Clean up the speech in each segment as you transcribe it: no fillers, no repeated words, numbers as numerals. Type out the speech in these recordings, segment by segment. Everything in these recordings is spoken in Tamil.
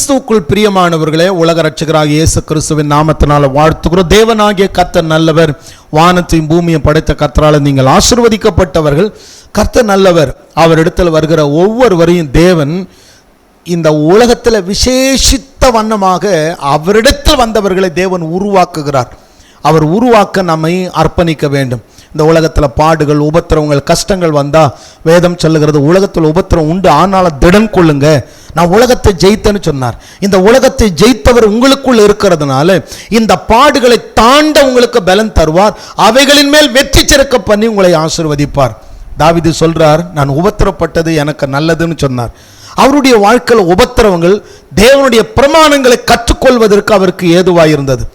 கிறிஸ்துவுக்குள் பிரியமானவர்களே, உலக ரட்சகராகிய இயேசு கிறிஸ்துவின் நாமத்தினால வாழ்த்துகிறோம். தேவனாகிய கர்த்தர் நல்லவர். வானத்தையும் பூமியை படைத்த கர்த்தரால் நீங்கள் ஆசீர்வதிக்கப்பட்டவர்கள். கர்த்தர் நல்லவர். அவரிடத்தில் வருகிற ஒவ்வொருவரையும் தேவன் இந்த உலகத்தில் விசேஷித்த வண்ணமாக அவரிடத்தில் வந்தவர்களை தேவன் உருவாக்குகிறார். அவர் உருவாக்க நம்மை அர்ப்பணிக்க வேண்டும். இந்த உலகத்தில் பாடுகள், உபத்திரவங்கள், கஷ்டங்கள் வந்தால் வேதம் சொல்லுகிறது, உலகத்தில் உபத்திரம் உண்டு, ஆனாலும் திடன் கொள்ளுங்க, நான் உலகத்தை ஜெயித்தேன்னு சொன்னார். இந்த உலகத்தை ஜெயித்தவர் உங்களுக்குள் இருக்கிறதுனால இந்த பாடுகளை தாண்ட உங்களுக்கு பலன் தருவார். அவைகளின் மேல் வெற்றி சிறக்க பண்ணி உங்களை ஆசீர்வதிப்பார். தாவீது சொல்றார், நான் உபத்திரப்பட்டது எனக்கு நல்லதுன்னு சொன்னார். அவருடைய வாழ்க்கையில் உபத்திரவங்கள் தேவனுடைய பிரமாணங்களை கற்றுக்கொள்வதற்கு அவருக்கு ஏதுவாயிருந்தது.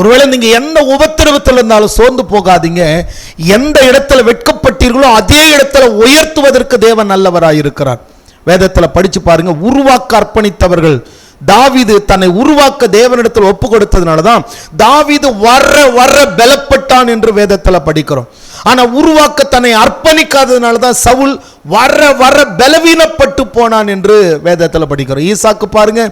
ஒருவேளை நீங்க எந்த உபத்திரவத்தில் இருந்தாலும் சோர்ந்து போகாதீங்க. எந்த இடத்துல வெட்கப்பட்டீர்களோ அதே இடத்துல உயர்த்துவதற்கு தேவன் நல்லவராயிருக்கிறார். வேதத்தில் படிச்சு பாருங்க, உருவாக்க அர்ப்பணித்தவர்கள். தாவீது தன்னை உருவாக்க தேவனிடத்தில் ஒப்பு கொடுத்ததுனாலதான் தாவீது வர பலப்பட்டான் என்று வேதத்தில் படிக்கிறோம். ஆனா உருவாக்க தன்னை அர்ப்பணிக்காததுனாலதான் சவுல் வர பலவீனப்பட்டு போனான் என்று வேதத்தில் படிக்கிறோம். ஈசாக்கு பாருங்க,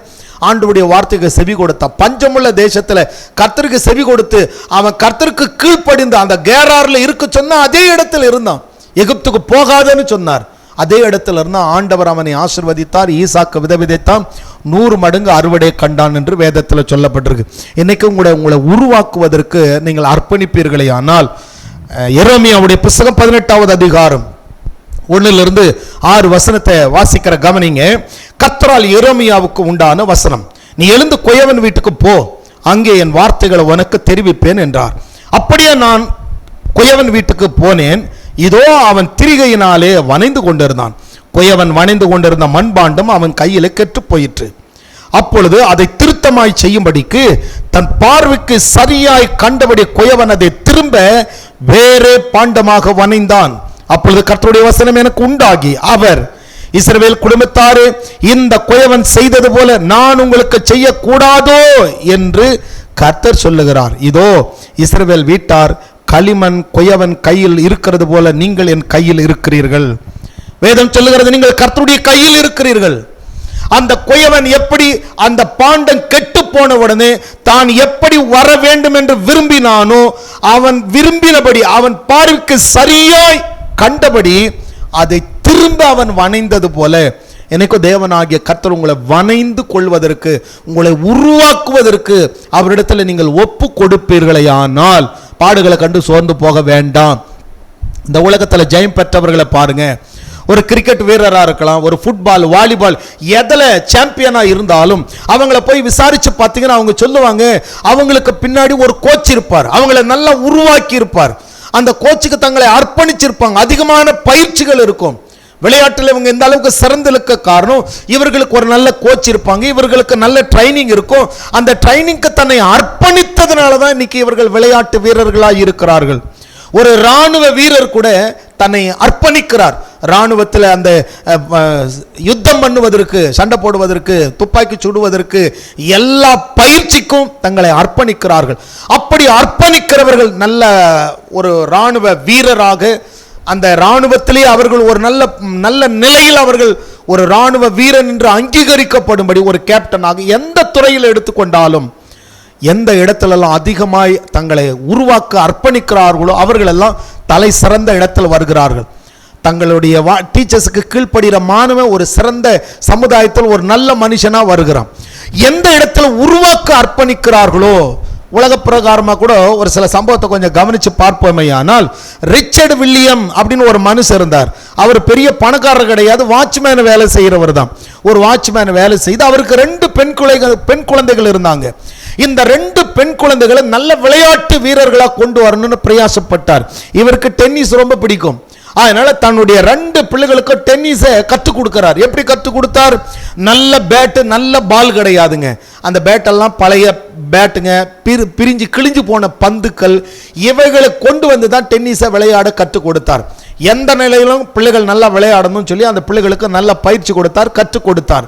ஆண்டவருடைய வார்த்தைக்கு செவி கொடுத்தான். பஞ்சமுள்ள தேசத்துல கர்த்தருக்கு செவி கொடுத்து அவன் கர்த்தருக்கு கீழ்ப்படிந்து அந்த கேரார்ல இருக்க சொன்னா அதே இடத்துல இருந்தான். எகிப்துக்கு போகாதன்னு சொன்னார், அதே இடத்துல இருந்தா ஆண்டவர் அவனை ஆசீர்வதித்தார். ஈசாக்கு விதைத்தான், 100 மடங்கு அறுவடை கண்டான் என்று வேதத்தில் சொல்லப்பட்டிருக்கு. இன்னைக்கு உங்களை உருவாக்குவதற்கு நீங்கள் அர்ப்பணிப்பீர்களே ஆனால், எரேமியாவுடைய புத்தகம் 18வது அதிகாரம் 1-6 வசனத்தை வாசிக்கிற கவனிங்க. கர்த்தரால் எரேமியாவுக்கு உண்டான வசனம், நீ எழுந்து குயவன் வீட்டுக்கு போ, அங்கே என் வார்த்தைகளை உனக்கு தெரிவிப்பேன் என்றார். அப்படியே நான் குயவன் வீட்டுக்கு போனேன். இதோ அவன் திரிகையினாலே வனைந்து கொண்டிருந்தான். குயவன் வனைந்து கொண்டிருந்த மண்பாண்டம் அவன் கையில கெட்டு போயிற்று. அப்பொழுது அதை திருத்தமாய் செய்யும்படிக்கு தன் பார்வைக்கு சரியாய் கண்டபடி குயவன் அதை திரும்ப வேறே பாண்டமாக வனைந்தான். அப்பொழுது கர்த்தருடைய வசனம் எனக்கு உண்டாகி, அவர், இஸ்ரவேல் குடும்பத்தாரே, இந்த குயவன் செய்தது போல நான் உங்களுக்கு செய்யக்கூடாதோ என்று கர்த்தர் சொல்லுகிறார். இதோ இஸ்ரவேல் வீட்டார் களிமண் குயவன் கையில் இருக்கிறது போல நீங்கள் என் கையில் இருக்கிறீர்கள். வேதம் சொல்லுகிறது, நீங்கள் கர்த்தருடைய கையில் இருக்கிறீர்கள். அந்த குயவன் எப்படி அந்த பாண்டம் கெட்டு போன உடனே தான் எப்படி வர வேண்டும் என்று விரும்பினானோ அவன் விரும்பினபடி அவன் பார்வைக்கு சரியாய் கண்டபடி அதை திரும்ப அவன் வனைந்தது போல எனக்கு தேவனாகிய கர்த்தர் உங்களை வனைந்து கொள்வதற்கு, உங்களை உருவாக்குவதற்கு அவரிடத்தில் நீங்கள் ஒப்பு கொடுப்பீர்களேயானால் பாடுகளை கண்டு சோர்ந்து போக வேண்டாம். இந்த உலகத்தில் ஜெயம் பெற்றவர்களை பாருங்க. ஒரு கிரிக்கெட் வீரராக இருக்கலாம், ஒரு ஃபுட்பால், வாலிபால், எதில் சாம்பியனாக இருந்தாலும் அவங்கள போய் விசாரிச்சு பார்த்தீங்கன்னா அவங்க சொல்லுவாங்க, அவங்களுக்கு பின்னாடி ஒரு கோச் இருப்பார், அவங்கள நல்லா உருவாக்கி இருப்பார். அந்த கோச்சுக்கு தங்களை அர்ப்பணிச்சிருப்பாங்க. அதிகமான பயிற்சிகள் இருக்கும். விளையாட்டில் இவங்க இந்த அளவுக்கு சிறந்திருக்க காரணம் இவர்களுக்கு ஒரு நல்ல கோச் இருப்பாங்க, இவர்களுக்கு நல்ல ட்ரைனிங் இருக்கும். அந்த ட்ரைனிங்க்கு தன்னை அர்ப்பணித்ததுனால தான் இன்னைக்கு இவர்கள் விளையாட்டு வீரர்களாக இருக்கிறார்கள். ஒரு இராணுவ வீரர் கூட தன்னை அர்ப்பணிக்கிறார். இராணுவத்தில் அந்த யுத்தம் பண்ணுவதற்கு, சண்டை போடுவதற்கு, துப்பாக்கி சுடுவதற்கு, எல்லா பயிற்சிக்கும் தங்களை அர்ப்பணிக்கிறார்கள். அப்படி அர்ப்பணிக்கிறவர்கள் நல்ல ஒரு இராணுவ வீரராக, அந்த இராணுவத்திலே அவர்கள் ஒரு நல்ல நிலையில் அவர்கள் ஒரு இராணுவ வீரன் என்று அங்கீகரிக்கப்படும்படி ஒரு கேப்டனாக எந்த துறையில் எடுத்துக்கொண்டாலும், எந்த இடத்திலெல்லாம் அதிகமாய் தங்களை உருவாக்க அர்ப்பணிக்கிறார்களோ அவர்களெல்லாம் தலை சிறந்த இடத்தில் வருகிறார்கள். தங்களுடைய டீச்சர்ஸுக்கு கீழ்ப்படுகிற மாணவன் ஒரு சிறந்த சமுதாயத்தில் ஒரு நல்ல மனுஷனாக வருகிறான். எந்த இடத்துல உருவாக்க அர்ப்பணிக்கிறார்களோ, உலக பிரகாரமாக கூட ஒரு சில சம்பவத்தை கொஞ்சம் கவனித்து பார்ப்போமே. ஆனால் ரிச்சர்ட் வில்லியம் அப்படின்னு ஒரு மனுஷன் இருந்தார். அவர் பெரிய பணக்காரர் கிடையாது, வாட்ச்மேன் வேலை செய்கிறவர் தான். ஒரு வாட்ச்மேன் வேலை செய்து அவருக்கு 2 பெண் குழந்தைகள் இருந்தாங்க. இந்த 2 பெண் குழந்தைகளை நல்ல விளையாட்டு வீரர்களாக கொண்டு வரணும்னு பிரயாசப்பட்டார். இவருக்கு டென்னிஸ் ரொம்ப பிடிக்கும். அதனால தன்னுடைய 2 பிள்ளைகளுக்கு டென்னிஸை கற்றுக் கொடுக்கிறார். எப்படி கற்றுக் கொடுத்தார்? நல்ல பேட்டு, நல்ல பால் கிடையாதுங்க. அந்த பேட்டெல்லாம் பழைய பேட்டுங்க, பிரிஞ்சு கிழிஞ்சு போன பந்துக்கள், இவைகளை கொண்டு வந்து தான் டென்னிஸை விளையாட கற்றுக் கொடுத்தார். எந்த நிலையிலும் பிள்ளைகள் நல்லா விளையாடணும்னு சொல்லி அந்த பிள்ளைகளுக்கு நல்ல பயிற்சி கொடுத்தார், கற்றுக் கொடுத்தார்.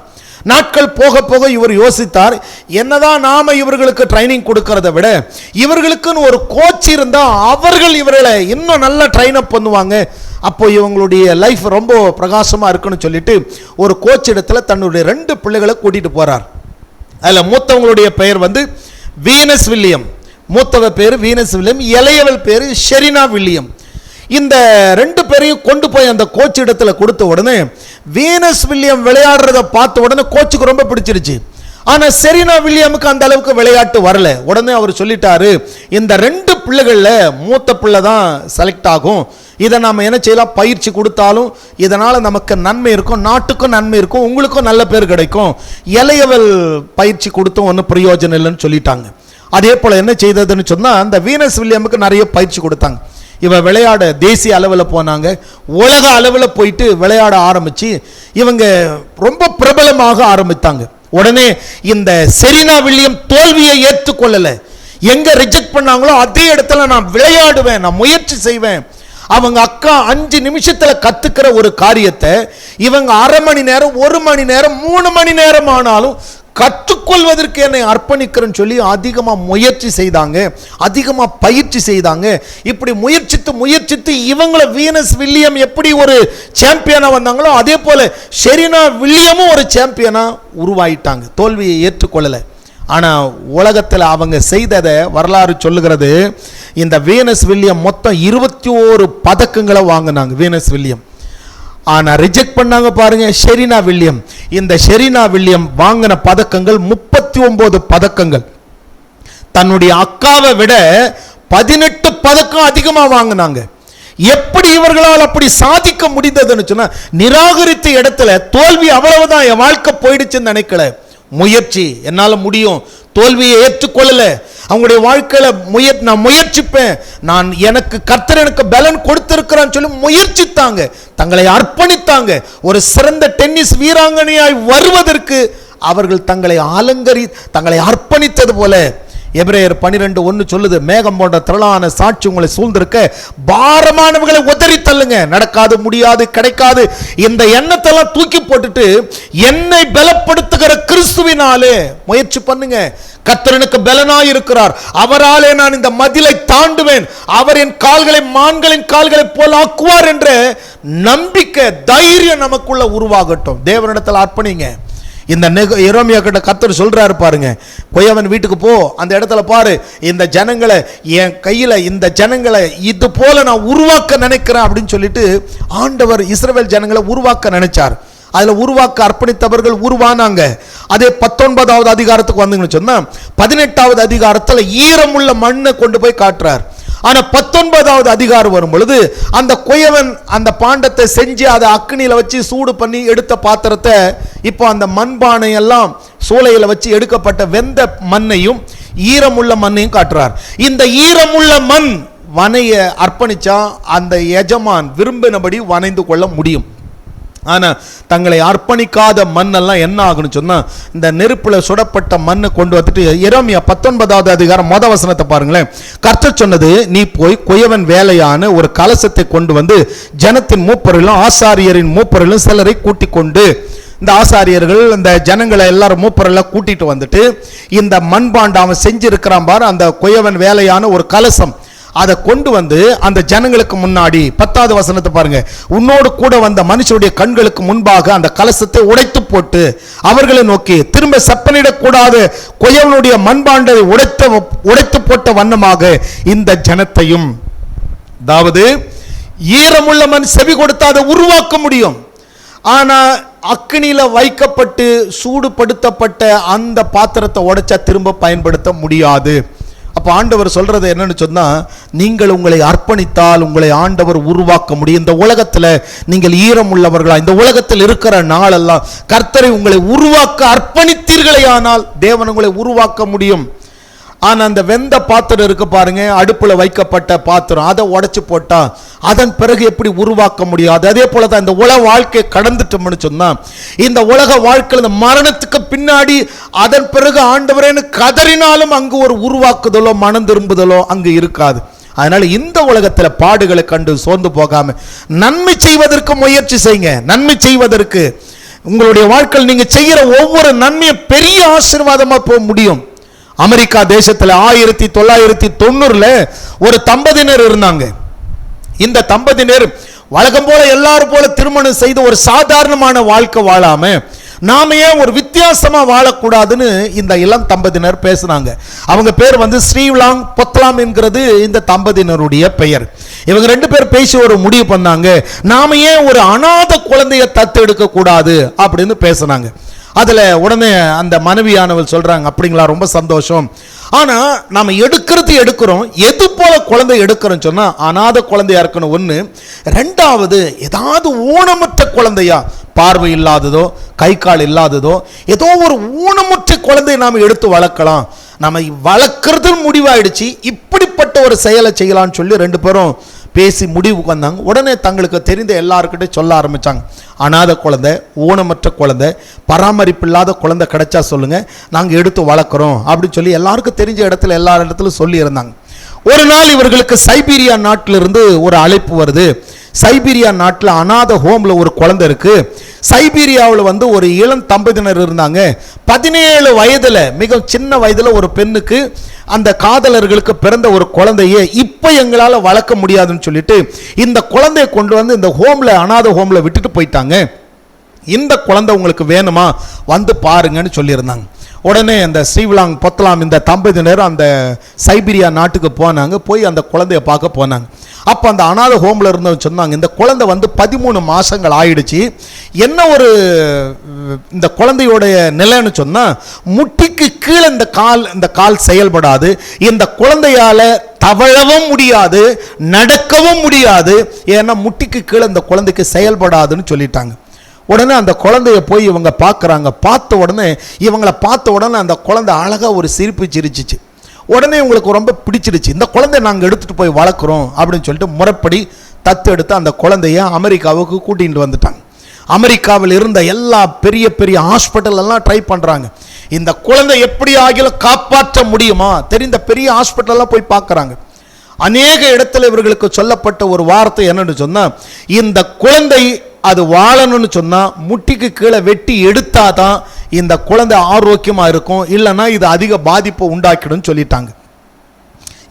நாட்கள் போக போக இவர் யோசித்தார், என்னதான் நாம இவர்களுக்கு ட்ரைனிங் கொடுக்கறத விட இவர்களுக்குன்னு ஒரு கோச் இருந்தா அவர்கள் இவர்களை இன்னும் நல்லா ட்ரைன் அப் பண்ணுவாங்க, அப்போ இவங்களுடைய லைஃப் ரொம்ப பிரகாசமா இருக்குன்னு சொல்லிட்டு ஒரு கோச் இடத்துல தன்னுடைய 2 பிள்ளைகளை கூட்டிட்டு போறார். அதில் மூத்தவங்களுடைய பெயர் வந்து வீனஸ் வில்லியம். மூத்தவ பேர் வீனஸ் வில்லியம், இளையவள் பேர் ஷெரினா வில்லியம். இந்த ரெண்டு பேரையும் கொண்டு போய் அந்த கோச் இடத்துல கொடுத்த உடனே வீனஸ் வில்லியம் விளையாடுறத பார்த்த உடனே கோச்சுக்கு ரொம்ப பிடிச்சிருச்சு. ஆனால் செரீனா வில்லியமுக்கு அந்த அளவுக்கு விளையாட்டு வரல. உடனே அவர் சொல்லிட்டாரு, இந்த ரெண்டு பிள்ளைகளில் மூத்த பிள்ளை தான் செலக்ட் ஆகும், இதை நாம் என்ன செய்யலாம், பயிற்சி கொடுத்தாலும் இதனால் நமக்கு நன்மை இருக்கும், நாட்டுக்கும் நன்மை இருக்கும், உங்களுக்கும் நல்ல பேர் கிடைக்கும், இளையவள் பயிற்சி கொடுத்தும் ஒன்றும் பிரயோஜனம் இல்லைன்னு சொல்லிட்டாங்க. அதே போல் என்ன செய்ததுன்னு சொன்னால், அந்த வீனஸ் வில்லியமுக்கு நிறைய பயிற்சி கொடுத்தாங்க. இவ விளையாட தேசிய அளவில் போனாங்க, உலக அளவில் போயிட்டு விளையாட ஆரம்பித்து இவங்க ரொம்ப பிரபலமாக ஆரம்பித்தாங்க. உடனே இந்த செரீனா வில்லியம் தோல்வியை ஏற்றுக்கொள்ளலை. எங்க ரிஜெக்ட் பண்ணாங்களோ அதே இடத்துல நான் விளையாடுவேன், நான் முயற்சி செய்வேன். அவங்க அக்கா 5 நிமிஷத்துல கத்துக்கிற ஒரு காரியத்தை இவங்க அரை மணி நேரம், 1 மணி நேரம், 3 மணி நேரம் ஆனாலும் கற்றுக்கொள்வதற்கு என்னை அர்ப்பணிக்கிறேன்னு சொல்லி அதிகமாக முயற்சி செய்தாங்க, அதிகமாக பயிற்சி செய்தாங்க. இப்படி முயற்சித்து இவங்களை வீனஸ் வில்லியம் எப்படி ஒரு சாம்பியனா வந்தாங்களோ அதே போல ஷெரீனா வில்லியமும் ஒரு சாம்பியனா உருவாயிட்டாங்க. தோல்வியை ஏற்றுக்கொள்ளலை. ஆனால் உலகத்தில் அவங்க செய்ததை வரலாறு சொல்லுகிறது, இந்த வீனஸ் வில்லியம் மொத்தம் 21 பதக்கங்களை வாங்கினாங்க. வீனஸ் வில்லியம் ஆனால் ரிஜெக்ட் பண்ணாங்க பாருங்க ஷெரீனா வில்லியம். இந்த ஷெரீனா வில்லியம் வாங்கின பதக்கங்கள் 39 பதக்கங்கள். தன்னுடைய அக்காவை விட 18 பதக்கம் அதிகமாக வாங்கினாங்க. எப்படி இவர்களால் அப்படி சாதிக்க முடிந்ததுன்னு சொன்னா, நிராகரித்த இடத்துல தோல்வி அவ்வளவுதான், என் வாழ்க்கை போயிடுச்சுன்னு நினைக்கல. முயற்சி, என்னால் முடியும், தோல்வியை ஏற்றுக்கொள்ளல. அவங்களுடைய வாழ்க்கையில நான் முயற்சிப்பேன், நான் எனக்கு கர்த்தர் எனக்கு பலன் கொடுத்திருக்கிறான்னு சொல்லி முயற்சித்தாங்க, தங்களை அர்ப்பணித்தாங்க. ஒரு சிறந்த டென்னிஸ் வீராங்கனையாய் வருவதற்கு அவர்கள் தங்களை அர்ப்பணித்தது போல. எபிரேயர் 12:1 சொல்லுது, மேகம் போன்ற திரளான சாட்சி உங்களை சூழ்ந்திருக்க பாரமானவர்களை உதறி தள்ளுங்க. நடக்காது, முடியாது, கிடைக்காது இந்த எண்ணத்தெல்லாம் தூக்கி போட்டுட்டு என்னை பலப்படுத்துகிற கிறிஸ்துவினாலே முயற்சி பண்ணுங்க. கர்த்தர் எனக்கு பலனாய் இருக்கிறார், அவராலே நான் இந்த மதிலை தாண்டுவேன், அவர் என் கால்களை மான்களின் கால்களை போல் ஆக்குவார் என்ற நம்பிக்கை, தைரியம் நமக்குள்ள உருவாகட்டும். தேவனிடத்தில் அர்ப்பணிங்க. இந்த எரேமியா கிட்ட கர்த்தர் சொல்றாரு பாருங்க, கொயவன் வீட்டுக்கு போ, அந்த இடத்துல பாரு, இந்த ஜனங்களை என் கையில, இந்த ஜனங்களை இது போல நான் உருவாக்க நினைக்கிறேன் அப்படின்னு சொல்லிட்டு ஆண்டவர் இஸ்ரவேல் ஜனங்களை உருவாக்க நினைச்சார். அதுல உருவாக்க அர்ப்பணித்தவர்கள் உருவானாங்க. அதே 19வது அதிகாரத்துக்கு வந்தீங்கன்னு சொன்னா, 18வது அதிகாரத்துல ஈரமுள்ள மண்ணை கொண்டு போய் காட்டுறார். ஆனா 19வது அதிகாரம் வரும் பொழுது அந்த கொயவன் அந்த பாண்டத்தை செஞ்சு அதை அக்னியில வச்சு சூடு பண்ணி எடுத்த பாத்திரத்தை இப்போ அந்த மண்பானை எல்லாம் சூளையில வச்சு எடுக்கப்பட்ட வெந்த மண்ணையும் ஈரமுள்ள மண்ணையும் காட்டுறார். இந்த ஈரமுள்ள மண் வனைய அர்ப்பணிச்சா அந்த எஜமான் விரும்பினபடி வனைந்து கொள்ள முடியும். ஆனா தங்களை அர்ப்பணிக்காத மண்ணெல்லாம் என்ன ஆகுன்னு சொன்னா, இந்த நெருப்புல சுடப்பட்ட மண்ணை கொண்டு வந்துட்டு, எரேமியா 19வது அதிகாரம் 1 வசனத்தை பாருங்களேன். கர்த்தர் சொன்னது, நீ போய் கொயவன் வேலையான ஒரு கலசத்தை கொண்டு வந்து ஜனத்தின் மூப்பரிலும் ஆசாரியரின் மூப்பரிலும் சிலரை கூட்டிக் கொண்டு, இந்த ஆசாரியர்கள் இந்த ஜனங்களை எல்லாரும் மூப்பரெல்லாம் கூட்டிட்டு வந்துட்டு, இந்த மண்பாண்ட அவன் செஞ்சிருக்கிறான் பாரு, அந்த கொயவன் வேலையான ஒரு கலசம், அதை கொண்டு வந்து அந்த ஜனங்களுக்கு முன்னாடி 10வது வசனத்தை பாருங்க, உன்னோடு கூட வந்த மனுஷருடைய கண்களுக்கு முன்பாக அந்த கலசத்தை உடைத்து போட்டு அவர்களை நோக்கி, திரும்ப செப்பனிடக்கூடாது கொயவனுடைய மண்பாண்டை உடைத்து போட்ட வண்ணமாக இந்த ஜனத்தையும், அதாவது ஈரமுள்ள மண் செவி கொடுத்து அதை உருவாக்க முடியும். ஆனா அக்னியில வைக்கப்பட்டு சூடுபடுத்தப்பட்ட அந்த பாத்திரத்தை உடைச்சா திரும்ப பயன்படுத்த முடியாது. அப்போ ஆண்டவர் சொல்றது என்னன்னு சொன்னா, நீங்கள் உங்களை அர்ப்பணித்தால் உங்களை ஆண்டவர் உருவாக்க முடியும். இந்த உலகத்தில் நீங்கள் ஈரம் உள்ளவர்களா, இந்த உலகத்தில் இருக்கிற நாளெல்லாம் கர்த்தரை உங்களை உருவாக்க அர்ப்பணித்தீர்களே ஆனால் தேவன் உங்களை உருவாக்க முடியும். ஆனால் அந்த வெந்த பாத்திரம் இருக்கு பாருங்க, அடுப்பில் வைக்கப்பட்ட பாத்திரம், அதை உடைச்சு போட்டா அதன் பிறகு எப்படி உருவாக்க முடியாது. அதே போல தான் இந்த உலக வாழ்க்கை கடந்துட்டோம்னு சொன்னா, இந்த உலக வாழ்க்கை இந்த மரணத்துக்கு பின்னாடி அதன் பிறகு ஆண்டவரேன்னு கதறினாலும் அங்கு ஒரு உருவாக்குதலோ மனம் திரும்புதலோ அங்கு இருக்காது. அதனால இந்த உலகத்தில் பாடுகளை கண்டு சோர்ந்து போகாம நன்மை செய்வதற்கு முயற்சி செய்யுங்க. நன்மை செய்வதற்கு உங்களுடைய வாழ்க்கையில் நீங்க செய்கிற ஒவ்வொரு நன்மையும் பெரிய ஆசீர்வாதமா போக முடியும். அமெரிக்கா தேசத்தில் 1990 ஒரு தம்பதியினர் இருந்தாங்க. இந்த தம்பதியினர் வழக்கம் போல எல்லாரும் போல திருமணம் செய்து ஒரு சாதாரணமான வாழ்க்கை வாழாம நாம ஏன் ஒரு வித்தியாசமா வாழக்கூடாதுன்னு இந்த இளம் தம்பதியினர் பேசுனாங்க. அவங்க பேர் ஸ்ரீவிலாங் பொத்லாம் என்கிறது இந்த தம்பதியினருடைய பெயர். இவங்க 2 பேர் பேசி ஒரு முடிவு பண்ணாங்க, நாம ஏன் ஒரு அநாத குழந்தைய தத்து எடுக்க கூடாது அப்படின்னு பேசினாங்க. அதுல உடனே அந்த மனைவியானவள் சொல்றாங்க, அப்படிங்களா, ரொம்ப சந்தோஷம். ஆனா நாம எடுக்கிறோம், எது போல குழந்தை எடுக்கிறோம் சொன்னா அநாத குழந்தையா இருக்கணும் ஒண்ணு. 2வது ஏதாவது ஊனமுற்ற குழந்தையா, பார்வை இல்லாததோ கை கால் இல்லாததோ ஏதோ ஒரு ஊனமுற்ற குழந்தையை நாம எடுத்து வளர்க்கலாம். நம்ம வளர்க்கறது முடிவாயிடுச்சு, இப்படிப்பட்ட ஒரு செயலை செய்யலாம்னு சொல்லி 2 பேரும் பேசி முடிவுக்கு வந்தாங்க. உடனே தங்களுக்கு தெரிந்த எல்லாருக்கிட்டே சொல்ல ஆரம்பிச்சாங்க, அநாத குழந்தை, ஊனமற்ற குழந்தை, பராமரிப்பு இல்லாத குழந்தை கிடைச்சா சொல்லுங்க, நாங்கள் எடுத்து வளர்க்குறோம் அப்படின்னு சொல்லி எல்லாருக்கும் தெரிஞ்ச இடத்துல எல்லா இடத்துலையும் சொல்லி இருந்தாங்க. ஒரு நாள் இவர்களுக்கு சைபீரியா நாட்டிலிருந்து ஒரு அழைப்பு வருது. சைபீரியா நாட்டில் அநாத ஹோம்ல ஒரு குழந்தை இருக்கு. சைபீரியாவில் ஒரு இளம் தம்பதியினர் இருந்தாங்க. 17 வயதுல, மிக சின்ன வயதுல ஒரு பெண்ணுக்கு அந்த காதலர்களுக்கு பிறந்த ஒரு குழந்தையை இப்ப எங்களால் வளர்க்க முடியாதுன்னு சொல்லிட்டு இந்த குழந்தையை கொண்டு இந்த ஹோம்ல, அநாத ஹோம்ல விட்டுட்டு போயிட்டாங்க. இந்த குழந்தை உங்களுக்கு வேணுமா, வந்து பாருங்கன்னு சொல்லியிருந்தாங்க. உடனே அந்த ஸ்ரீவிலாங் பொத்லாம் இந்த தம்பதியினர் அந்த சைபீரியா நாட்டுக்கு போனாங்க. போய் அந்த குழந்தைய பார்க்க போனாங்க. அப்போ அந்த அநாத ஹோம்ல இருந்தவங்க சொன்னாங்க, இந்த குழந்தை 13 மாசங்கள் ஆயிடுச்சு. என்ன ஒரு இந்த குழந்தையோடைய நிலைன்னு சொன்னா, முட்டிக்கு கீழே இந்த கால் செயல்படாது. இந்த குழந்தையால தவழவும் முடியாது, நடக்கவும் முடியாது. ஏன்னா முட்டிக்கு கீழே இந்த குழந்தைக்கு செயல்படாதுன்னு சொல்லிட்டாங்க. உடனே அந்த குழந்தைய போய் இவங்க பார்க்குறாங்க. இவங்களை பார்த்த உடனே அந்த குழந்தை அழகா ஒரு சிரிப்பு சிரிச்சிச்சு. உடனே இவங்களுக்கு ரொம்ப பிடிச்சிருச்சு. இந்த குழந்தைய நாங்கள் எடுத்துட்டு போய் வளர்க்குறோம் அப்படின்னு சொல்லிட்டு முறைப்படி தத்து எடுத்து அந்த குழந்தைய அமெரிக்காவுக்கு கூட்டிகிட்டு வந்துட்டாங்க. அமெரிக்காவில் இருந்த எல்லா பெரிய பெரிய ஹாஸ்பிட்டல் எல்லாம் ட்ரை பண்றாங்க. இந்த குழந்தை எப்படி ஆகிலும் காப்பாற்ற முடியுமா, தெரிந்த பெரிய ஹாஸ்பிட்டல் எல்லாம் போய் பார்க்கறாங்க. அநேக இடத்துல இவர்களுக்கு சொல்லப்பட்ட ஒரு வார்த்தை என்னன்னு சொன்னா, இந்த குழந்தை அது வாழணும்னு சொன்னா முட்டிக்கு கீழே வெட்டி எடுத்தாதான் இந்த குழந்தை ஆரோக்கியமா இருக்கும், இல்லைன்னா இது அதிக பாதிப்பை உண்டாக்கிடும் சொல்லிட்டாங்க.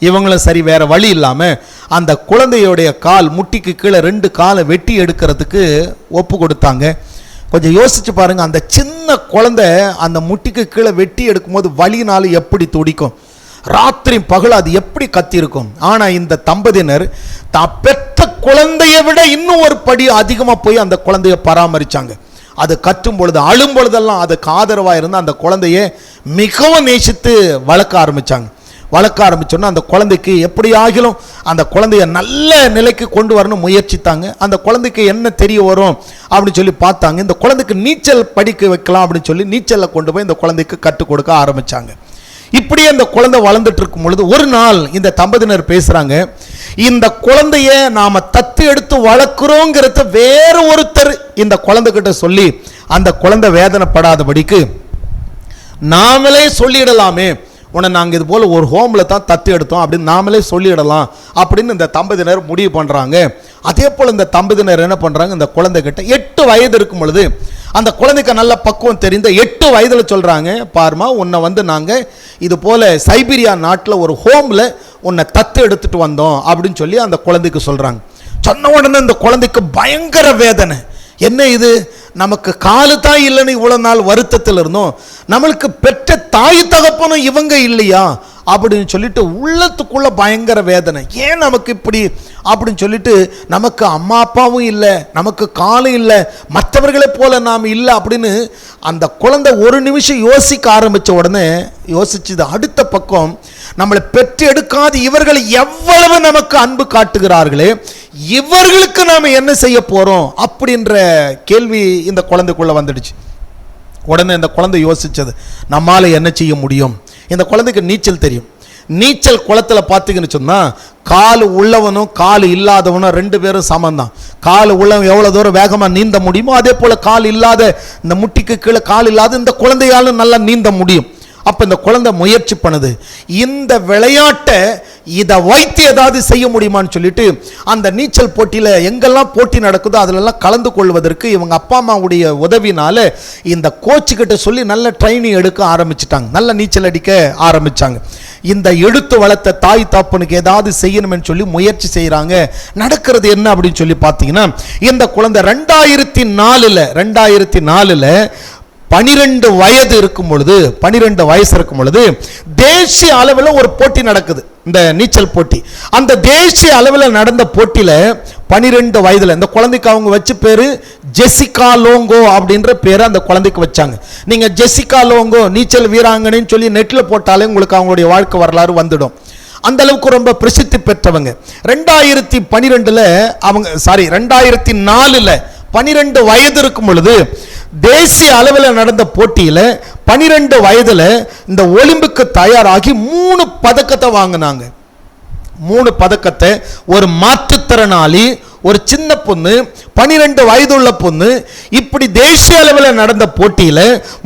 இவங்களும் சரி, வேற வழி இல்லாம அந்த குழந்தையோடைய கால், முட்டிக்கு கீழே 2 காலை வெட்டி எடுக்கிறதுக்கு ஒப்பு கொடுத்தாங்க. கொஞ்சம் யோசிச்சு பாருங்க, அந்த சின்ன குழந்தை அந்த முட்டிக்கு கீழே வெட்டி எடுக்கும்போது வலினால எப்படி துடிக்கும், ராத்திரி பகல் அது எப்படி கத்திருக்கும். ஆனா இந்த தம்பதியினர் தான் பெற்ற குழந்தையை விட இன்னும் ஒரு படி அதிகமாக போய் அந்த குழந்தையை பராமரிச்சாங்க. அது கற்றும் பொழுது, அழும் பொழுதெல்லாம் அதுக்கு ஆதரவாக இருந்து அந்த குழந்தையை மிகவும் நேசித்து வளர்க்க ஆரம்பிச்சோன்னா அந்த குழந்தைக்கு எப்படி ஆகிலும் அந்த குழந்தைய நல்ல நிலைக்கு கொண்டு வரணும் முயற்சித்தாங்க. அந்த குழந்தைக்கு என்ன தெரிய வரும் அப்படின்னு சொல்லி பார்த்தாங்க. இந்த குழந்தைக்கு நீச்சல் படிக்க வைக்கலாம் அப்படின்னு சொல்லி நீச்சலை கொண்டு போய் இந்த குழந்தைக்கு கற்றுக் கொடுக்க ஆரம்பிச்சாங்க. இப்படியே அந்த குழந்தை வளர்ந்துட்டு இருக்கும் பொழுது ஒரு நாள் இந்த தம்பதியினர் பேசுறாங்க, இந்த குழந்தைய நாம தத்து எடுத்து வளர்க்கிறோங்கிறத வேற ஒருத்தர் இந்த குழந்தைகிட்ட சொல்லி அந்த குழந்தை வேதனைப்படாதபடிக்கு நாமளே சொல்லிடலாமே, உன்னை நாங்கள் இது போல் ஒரு ஹோமில் தான் தத்து எடுத்தோம் அப்படின்னு நாமளே சொல்லிடலாம் அப்படின்னு இந்த தம்பதியினர் முடிவு பண்ணுறாங்க. அதே போல் இந்த தம்பதியினர் என்ன பண்ணுறாங்க, இந்த குழந்தைகிட்ட 8 வயது இருக்கும் பொழுது அந்த குழந்தைக்கு நல்ல பக்குவம் தெரிந்த 8 வயதில் சொல்கிறாங்க, பாருமா உன்னை நாங்கள் இது போல் சைபீரியா நாட்டில் ஒரு ஹோமில் உன்னை தத்து எடுத்துகிட்டு வந்தோம் அப்படின்னு சொல்லி அந்த குழந்தைக்கு சொல்கிறாங்க. சொன்ன உடனே இந்த குழந்தைக்கு பயங்கர வேதனை. என்ன இது, நமக்கு காலு தாய் இல்லைன்னு இவ்வளோ நாள் வருத்தத்தில் இருந்தோம், நம்மளுக்கு பெற்ற தாய் தகப்பனும் இவங்க இல்லையா அப்படின்னு சொல்லிட்டு உள்ளத்துக்குள்ள பயங்கர வேதனை. ஏன் நமக்கு இப்படி அப்படின்னு சொல்லிட்டு, நமக்கு அம்மா அப்பாவும் இல்லை, நமக்கு காலும் இல்லை, மற்றவர்களை போல நாம் இல்லை அப்படின்னு அந்த குழந்தை ஒரு நிமிஷம் யோசிக்க ஆரம்பித்த உடனே யோசிச்சுது, அடுத்த பக்கம் நம்மளை பெற்று எடுக்காது இவர்கள் எவ்வளவு நமக்கு அன்பு காட்டுகிறார்களே, இவர்களுக்கு நாம் என்ன செய்ய போறோம் அப்படின்ற கேள்வி இந்த குழந்தைக்குள்ள வந்துடுச்சு. உடனே இந்த குழந்தை யோசிச்சது, நம்மால என்ன செய்ய முடியும். இந்த குழந்தைக்கு நீச்சல் தெரியும். நீச்சல் குளத்தில் பார்த்தீங்கன்னு சொன்னால் கால் உள்ளவனும் கால் இல்லாதவனும் 2 பேரும் சமந்தான். கால் உள்ளவன் எவ்வளோ தூரம் வேகமாக நீந்த முடியுமோ அதே போல் கால் இல்லாத, இந்த முட்டிக்கு கீழே கால் இல்லாத இந்த குழந்தையாலும் நல்லா நீந்த முடியும். அப்போ இந்த குழந்தை முயற்சி பண்ணுது, இந்த விளையாட்டை இதை வைத்து ஏதாவது செய்ய முடியுமான்னு சொல்லிட்டு அந்த நீச்சல் போட்டியில் எங்கெல்லாம் போட்டி நடக்குதோ அதிலெல்லாம் கலந்து கொள்வதற்கு இவங்க அப்பா அம்மாவுடைய உதவினால இந்த கோச்சுக்கிட்ட சொல்லி நல்ல ட்ரைனிங் எடுக்க ஆரம்பிச்சிட்டாங்க, நல்ல நீச்சல் அடிக்க ஆரம்பித்தாங்க. இந்த எடுத்து வளர்த்த தாய் தாப்பனுக்கு ஏதாவது செய்யணும்னு சொல்லி முயற்சி செய்கிறாங்க. நடக்கிறது என்ன அப்படின்னு சொல்லி பார்த்தீங்கன்னா, இந்த குழந்தை 2004 12 வயது இருக்கும் பொழுது, 12 வயசு இருக்கும் பொழுது தேசிய அளவில் ஒரு போட்டி நடக்குது, இந்த நீச்சல் போட்டி. அந்த தேசிய அளவில் நடந்த போட்டியில 12 வயதுல இந்த குழந்தைக்கு அவங்க வச்ச பேரு ஜெசிகா லோங்கோ அப்படின்ற பேரை அந்த குழந்தைக்கு வச்சாங்க. நீங்க ஜெசிகா லோங்கோ நீச்சல் வீராங்கனைன்னு சொல்லி நெட்ல போட்டாலே உங்களுக்கு அவங்களுடைய வாழ்க்கை வரலாறு வந்துடும். அந்த அளவுக்கு ரொம்ப பிரசித்தி பெற்றவங்க. 2012ல அவங்க 2004ல 12 வயது இருக்கும் பொழுது தேசிய அளவில் நடந்த போட்டியில 12 வயதுல இந்த ஒலிம்பிக்கு தயாராகி 3 பதக்கத்தை வாங்கினாங்க. 3 பதக்கத்தை ஒரு மாற்றுத்திறனாளி, ஒரு சின்ன பொண்ணு, 12 வயதுள்ள பொண்ணு, இப்படி தேசிய அளவில் நடந்த போட்டியில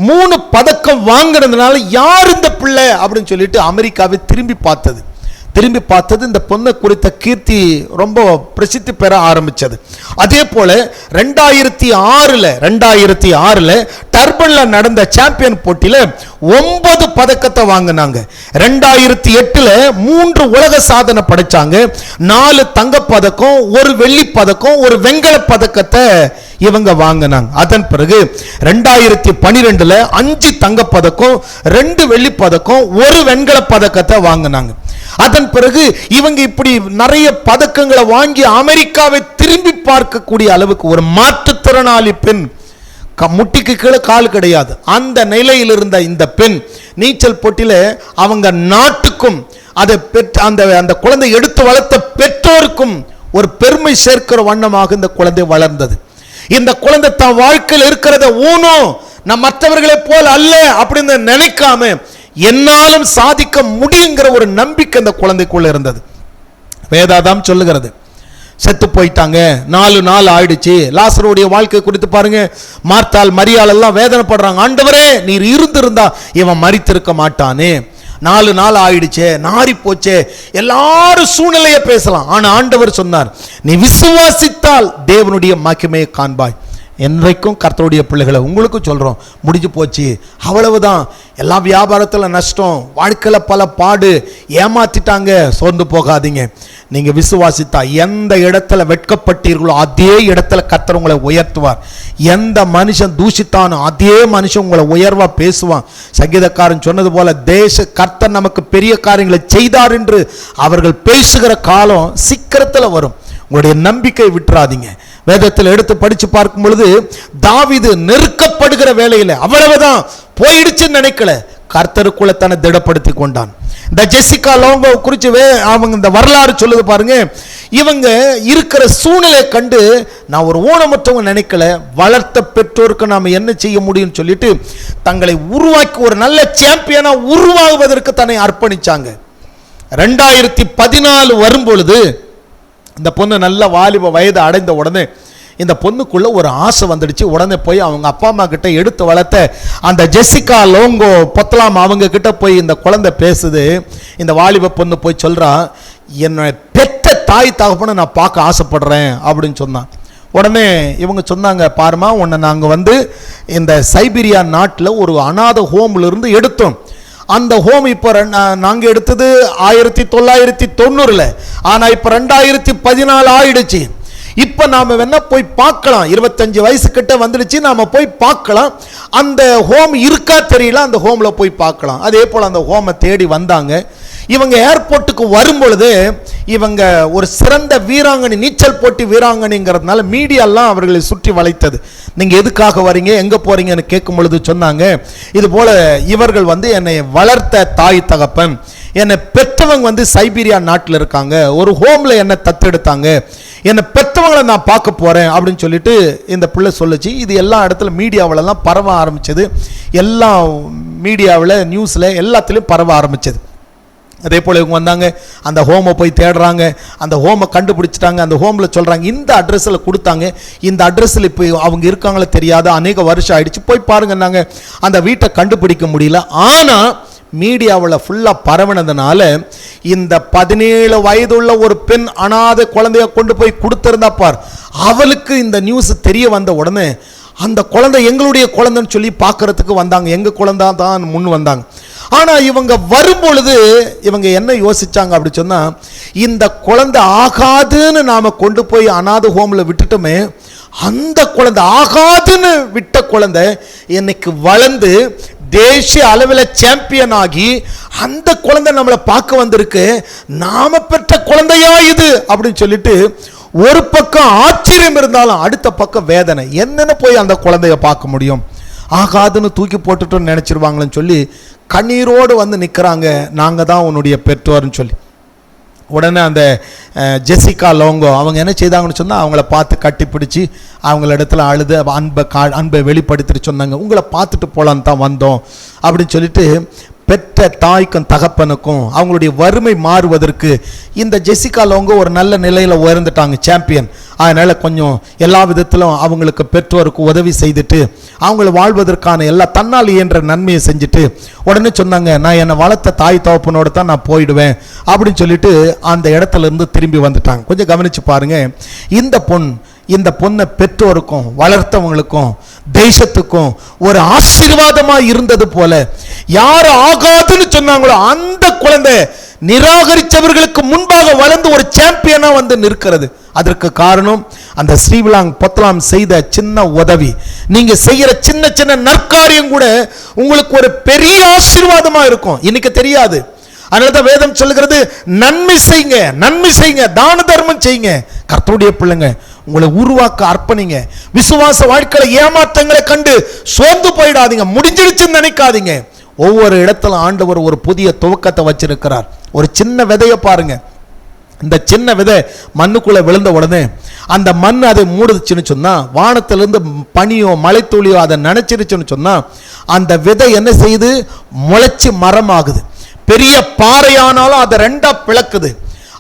3 பதக்கம் வாங்கினதுனால யார் இந்த பிள்ளை அப்படின்னு சொல்லிட்டு அமெரிக்காவை திரும்பி பார்த்தது. இந்த பொண்ணை குறித்த கீர்த்தி ரொம்ப பிரசித்தி பெற ஆரம்பிச்சது. அதே போல 2006ல டர்பன்ல நடந்த சாம்பியன் போட்டியில 9 பதக்கத்தை வாங்கினாங்க. 2008ல 3 உலக சாதனை படைச்சாங்க. 4 தங்க பதக்கம், 1 வெள்ளி பதக்கம், 1 வெண்கல பதக்கத்தை இவங்க வாங்கினாங்க. அதன் பிறகு 2012ல 5 தங்க பதக்கம், 2 வெள்ளி பதக்கம், 1 வெண்கல பதக்கத்தை வாங்கினாங்க. அதன் பிறகு இவங்க இப்படி நிறைய பதக்கங்களை வாங்கி அமெரிக்காவை திரும்பி பார்க்கக்கூடிய அளவுக்கு ஒரு மாற்றுத்திறனாளி பெண், முட்டிக்கு கீழே கால் கிடையாது, அந்த நிலையில் இருந்த இந்த பெண் நீச்சல் போட்டியில அவங்க நாட்டுக்கும் அதை அந்த குழந்தை எடுத்து வளர்த்த பெற்றோருக்கும் ஒரு பெருமை சேர்க்கிற வண்ணமாக இந்த குழந்தை வளர்ந்தது. இந்த குழந்தை தன் வாழ்க்கையில் இருக்கிறத ஊனும் நான் மற்றவர்களை போல் அல்ல அப்படின்னு நினைக்காம என்னாலும் சாதிக்க முடியுங்கிற ஒரு நம்பிக்கை அந்த குழந்தைக்குள்ள இருந்தது. வேதாதாம் சொல்லுகிறது, செத்து போயிட்டாங்க, 4 நாள் ஆயிடுச்சு. லாசருடைய வாழ்க்கை குறித்து பாருங்க. மார்த்தாள் மரியாள் எல்லாம் வேதனைப்படுறாங்க, ஆண்டவரே நீர் இருந்திருந்தா இவன் மரித்திருக்க மாட்டானே, 4 நாள் ஆயிடுச்சே, நாரி போச்சே, எல்லாரும் சூழ்நிலையை பேசலாம். ஆனா ஆண்டவர் சொன்னார், நீ விசுவாசித்தால் தேவனுடைய மகிமையை காண்பாய். என்றைக்கும் கர்த்தருடைய பிள்ளைகளை உங்களுக்கு சொல்றோம், முடிஞ்சு போச்சு, அவ்வளவுதான், எல்லா வியாபாரத்தில் நஷ்டம், வாழ்க்கையில் பல பாடு, ஏமாத்திட்டாங்க, சோர்ந்து போகாதீங்க. நீங்க விசுவாசித்தா எந்த இடத்துல வெட்கப்பட்டீர்களோ அதே இடத்துல கர்த்தர் உங்களை உயர்த்துவார். எந்த மனுஷன் தூஷித்தானோ அதே மனுஷன் உங்களை உயர்வா பேசுவான். சங்கீதக்காரன் சொன்னது போல கர்த்தர் நமக்கு பெரிய காரியங்களை செய்தார் என்று அவர்கள் பேசுகிற காலம் சீக்கிரத்தில் வரும். உங்களுடைய நம்பிக்கை விட்டுறாதீங்க. வேதத்தில் எடுத்து படிச்சு பார்க்கும் பொழுது தாவீது நெருக்கப்படுகிற வேளையில அவ்வளவுதான் போயிடுச்சுன்னு நினைக்கல, கர்த்தருக்குள்ள தன்னை திடப்படுத்தி கொண்டான். இந்த ஜெசிகா லோங்கோ குறித்து அவங்க இந்த வரலாறு சொல்லுது பாருங்க. இவங்க இருக்கிற சூழ்நிலை கண்டு நான் ஒரு ஊனமற்றவங்க நினைக்கல, வளர்த்த பெற்றோருக்கு நாம என்ன செய்ய முடியும் சொல்லிட்டு தங்களை உருவாக்கி ஒரு நல்ல சாம்பியனா உருவாகுவதற்கு தன்னை அர்ப்பணிச்சாங்க. 2014 வரும் பொழுது இந்த பொண்ணு நல்ல வாலிப வயது அடைந்த உடனே இந்த பொண்ணுக்குள்ள ஒரு ஆசை வந்துடுச்சு. உடனே போய் அவங்க அப்பா அம்மா கிட்ட எடுத்து வளர்த்த அந்த ஜெசிகா லோங்கோ பொத்தலாம் அவங்க கிட்ட போய் இந்த குழந்தை பேசுது. இந்த வாலிப பொண்ணு போய் சொல்றா, என்னை பெற்ற தாய் தகப்பனை நான் பார்க்க ஆசைப்படுறேன் அப்படின்னு சொன்னான். உடனே இவங்க சொன்னாங்க, பாருமா உன்னை நாங்கள் இந்த சைபீரியா நாட்டில் ஒரு அநாத ஹோம்ல இருந்து எடுத்தோம். அந்த ஹோம் இப்போ நாங்கள் எடுத்தது 1990ல், ஆனால் இப்போ 2014 ஆயிடுச்சு. இப்போ நாம் வேணா போய் பார்க்கலாம், 25 வயசு கிட்ட வந்துடுச்சு, நாம் போய் பார்க்கலாம். அந்த ஹோம் இருக்கா தெரியல, அந்த ஹோமில் போய் பார்க்கலாம். அதே போல் அந்த ஹோமை தேடி வந்தாங்க. இவங்க ஏர்போர்ட்டுக்கு வரும்பொழுது இவங்க ஒரு சிறந்த வீராங்கனை, நீச்சல் போட்டி வீராங்கனைங்கிறதுனால மீடியாலாம் அவர்களை சுற்றி வளைத்தது. நீங்கள் எதுக்காக வரீங்க, எங்கே போகிறீங்கன்னு கேட்கும் பொழுது சொன்னாங்க, இது போல் இவர்கள் என்னை வளர்த்த தாய் தகப்பன், என்னை பெற்றவங்க சைபீரியா நாட்டில் இருக்காங்க, ஒரு ஹோமில் என்னை தத்தெடுத்தாங்க, என்னை பெற்றவங்களை நான் பார்க்க போகிறேன் அப்படின்னு சொல்லிட்டு இந்த பிள்ளை சொல்லிச்சு. இது எல்லா இடத்துல மீடியாவிலலாம் பரவ ஆரம்பிச்சது, எல்லா மீடியாவில் நியூஸில் எல்லாத்துலேயும் பரவ ஆரம்பிச்சது. அதே போல் இவங்க வந்தாங்க, அந்த ஹோமை போய் தேடுறாங்க, அந்த ஹோமை கண்டுபிடிச்சிட்டாங்க. அந்த ஹோமில் சொல்கிறாங்க, இந்த அட்ரஸில் கொடுத்தாங்க, இந்த அட்ரஸில் இப்போ அவங்க இருக்காங்களே தெரியாத, அநேக வருஷம் ஆயிடுச்சு, போய் பாருங்கன்னாங்க. அந்த வீட்டை கண்டுபிடிக்க முடியல. ஆனால் மீடியாவில் ஃபுல்லாக பரவினதுனால இந்த 17 வயதுள்ள ஒரு பெண் அனாதை குழந்தைய கொண்டு போய் கொடுத்துருந்தா பார், அவளுக்கு இந்த நியூஸ் தெரிய வந்த உடனே அந்த குழந்தை எங்களுடைய குழந்தைன்னு சொல்லி பார்க்கறதுக்கு வந்தாங்க. எங்கள் குழந்தை தான் முன் வந்தாங்க. ஆனால் இவங்க வரும்பொழுது இவங்க என்ன யோசிச்சாங்க அப்படி சொன்னால், இந்த குழந்தை ஆகாதுன்னு நாம் கொண்டு போய் அநாத ஹோமில் விட்டுட்டோமே, அந்த குழந்தை ஆகாதுன்னு விட்ட குழந்தை இன்னைக்கு வளர்ந்து தேசிய அளவில் சாம்பியன் ஆகி அந்த குழந்தை நம்மளை பார்க்க வந்திருக்கு. நாம பெற்ற குழந்தையா இது அப்படின்னு சொல்லிட்டு ஒரு பக்கம் ஆச்சரியம் இருந்தாலும் அடுத்த பக்கம் வேதனை. என்னன்னு போய் அந்த குழந்தைய பார்க்க முடியும்? ஆகாதுன்னு தூக்கி போட்டுட்டோன்னு நினைச்சிருவாங்களேன்னு சொல்லி கண்ணீரோடு வந்து நிற்கிறாங்க. நாங்கள் தான் உன்னுடைய பெற்றோர்னு சொல்லி. உடனே அந்த ஜெசிகா லோங்கோ அவங்க என்ன செய்தாங்கன்னு சொன்னால் அவங்கள பார்த்து கட்டிப்பிடிச்சி அவங்கள இடத்துல அழுது அன்பை வெளிப்படுத்திட்டு சொன்னாங்க, உங்களை பார்த்துட்டு போகலான்னு தான் வந்தோம் அப்படின்னு சொல்லிட்டு பெற்ற தாய்க்கும் தகப்பனுக்கும் அவங்களுடைய வறுமை மாறுவதற்கு இந்த ஜெசிகா லோங்கோ ஒரு நல்ல நிலையில் உயர்ந்துட்டாங்க, சாம்பியன். அதனால் கொஞ்சம் எல்லா விதத்திலும் அவங்களுக்கு பெற்றோருக்கு உதவி செய்துட்டு அவங்கள வாழ்வதற்கான எல்லா தன்னால் இயன்ற நன்மையை செஞ்சுட்டு உடனே சொன்னாங்க, நான் என்னை வளர்த்த தாய் தகப்பனோடு தான் நான் போயிடுவேன் அப்படின்னு சொல்லிட்டு அந்த இடத்துல இருந்து திரும்பி வந்துட்டாங்க. கொஞ்சம் கவனித்து பாருங்கள், இந்த பொண்ணை பெற்றோருக்கும் வளர்த்தவங்களுக்கும் தேசத்துக்கும் ஒரு ஆசீர்வாதமாக இருந்தது போல, யார் ஆகாதுன்னு சொன்னாங்களோ அந்த குழந்தை நிராகரித்தவர்களுக்கு முன்பாக வளர்ந்து ஒரு சாம்பியனா வந்து நிற்கிறது. அதற்கு காரணம் அந்த ஸ்ரீவிலாங் பொத்தலாம் செய்த சின்ன உதவி. நீங்க செய்யற சின்ன சின்ன நற்காரியம் கூட உங்களுக்கு ஒரு பெரிய ஆசீர்வாதமா இருக்கும். இன்னைக்கு தெரியாது. அதனால வேதம் சொல்லுகிறது, நன்மை செய்யுங்க, நன்மை செய்யுங்க, தான தர்மம் செய்யுங்க. கர்த்தருடைய பிள்ளைங்க, உங்களை உருவாக்க அர்ப்பணிங்க. விசுவாச வாழ்க்கையில ஏமாற்றங்களை கண்டு சோர்ந்து போயிடாதீங்க, முடிஞ்சிடுச்சுன்னு நினைக்காதீங்க. ஒவ்வொரு இடத்துல ஆண்டவர் ஒரு புதிய துவக்கத்தை வச்சிருக்கிறார். ஒரு சின்ன விதையை பாருங்க, இந்த சின்ன விதை மண்ணுக்குள்ள விழுந்த உடனே அந்த மண் அதை மூடுச்சுன்னு சொன்னா, வானத்திலிருந்து பனியோ மழை துளியோ அதை நினைச்சிருச்சுன்னு சொன்னா, அந்த விதை என்ன செய்யுது? முளைச்சி மரமாகுது. பெரிய பாறையானாலும் அதை ரெண்டா பிளக்குது.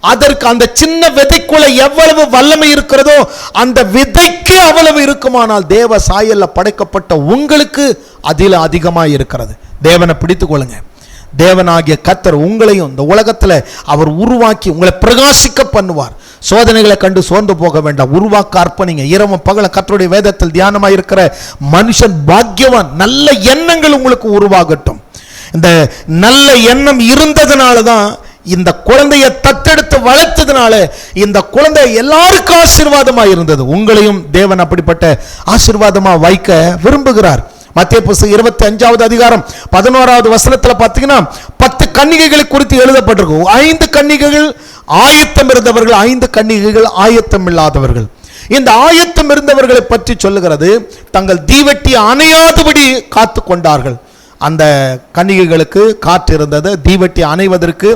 அதற்கு அந்த சின்ன விதைக்குள்ள எவ்வளவு வல்லமை இருக்கிறதோ அந்த விதைக்கு அவ்வளவு இருக்குமானால் தேவ சாயல்ல படைக்கப்பட்ட உங்களுக்கு அதில் அதிகமாக இருக்கிறது. தேவனை பிடித்துக் கொள்ளுங்க. தேவனாகிய கர்த்தர் உங்களையும் இந்த உலகத்தில் அவர் உருவாக்கி உங்களை பிரகாசிக்க பண்ணுவார். சோதனைகளை கண்டு சோர்ந்து போக வேண்டாம், உருவாக்க அர்ப்பணிங்க. இரவும் பகல கர்த்தருடைய வேதத்தில் தியானமாக இருக்கிற மனுஷன் பாக்கியவான். நல்ல எண்ணங்கள் உங்களுக்கு உருவாகட்டும். இந்த நல்ல எண்ணம் இருந்ததுனால தான் இந்த குழந்தையை தத்தெடுத்து வளர்த்ததுனால இந்த குழந்தை எல்லாருக்கும் ஆசீர்வாதமா இருந்தது. உங்களையும் தேவன் அப்படிப்பட்ட ஆசீர்வாதமா வைக்க விரும்புகிறார். மத்தேயு புத்தகம் 25வது அதிகாரம் 11வது வசனத்துல பாத்தீங்கன்னா 10 கன்னிகைகளை குறித்து எழுதப்பட்டிருக்கும். 5 கன்னிகைகள் ஆயத்தம் இருந்தவர்கள், 5 கன்னிகைகள் ஆயத்தம் இல்லாதவர்கள். இந்த ஆயத்தம் இருந்தவர்களை பற்றி சொல்லுகிறது, தங்கள் தீவெட்டி அணையாதபடி காத்து கொண்டார்கள். அந்த கன்னிகைகளுக்கு காற்று இருந்தது. தீவெட்டி அணைவதற்கு